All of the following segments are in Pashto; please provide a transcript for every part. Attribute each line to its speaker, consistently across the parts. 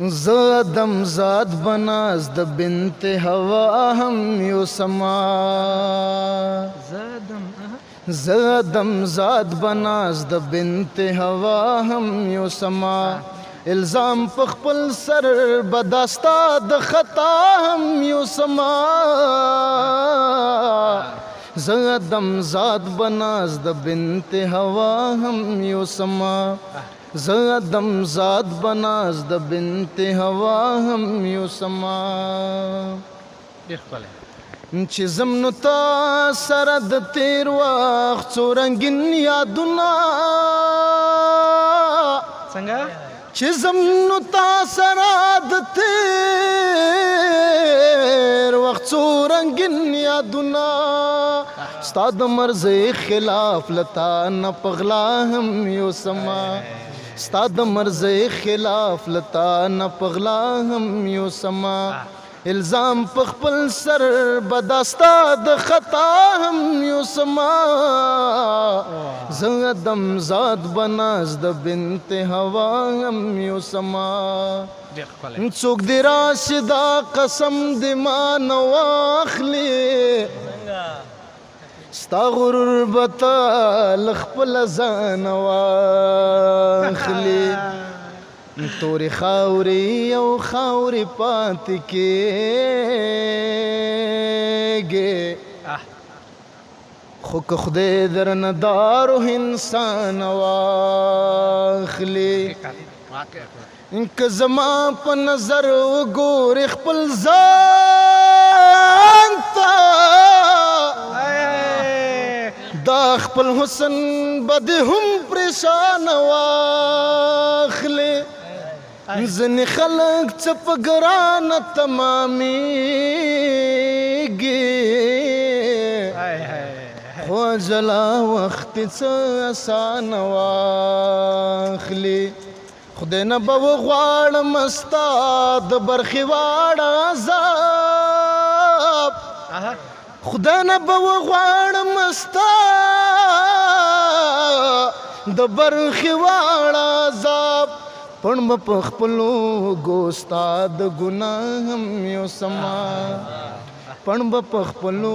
Speaker 1: ज़दम ज़ाद बनाज द बिन्त हवा हम युसमा ज़दम ज़ाद बनाज द बिन्त हवा हम युसमा इल्ज़ाम पखपल सर बदास्ता द ख़ता हम युसमा ज़दम ज़ाद बनाज द बिन्त हवा हम युसमा ज़दम ज़ाद बनाज द बिन्त हवा हम युसमा چې زمنو تا سره د تیر وخت څو رنګین یادونه
Speaker 2: څنګه
Speaker 1: چې زمنو تا سره د تیر وخت څو رنګین یادونه ستا د مرزي خلاف لتا نه پغلا هم یوسما ستا د مرزي خلاف لتا نه پغلا هم یوسما الزام پخپل سر بداستا د خطا هم یوسما زدم زاد بناز د بنت هوا هم یوسما څوک دی راشي دا قسم د ما نو اخلي ستا غرور بتا لخپل ځان واخلي تورې خاورې یو خاورې پاتې کېږي خو که خدای درنه دا روح انسان واخلي که زما په نظر وګورې خپل ځان ته دا خپل حسن به دې هم پریشان واخلي ځینې خلک څه په ګرانه تمامېږي خو جلا وخت څه اسانه واخلي خدای نه به وغواړم ستا د برخې واړه عذاب خدای نه به وغواړم ستا د برخې واړه عذاب پړ به په خپلو ګوستا د ګناه هم یوسما پړ به په خپلو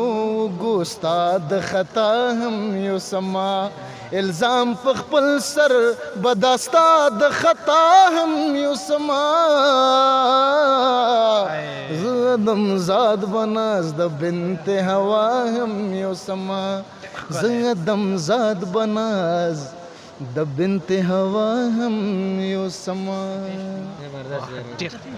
Speaker 1: ګوستا د خطا هم یوسما الزام په خپل سر بداستا د خطا هم یوسما زدم زاد بناز د بنت هوا هم یوسما زدم زاد بناز د بنت هوا هم یوسما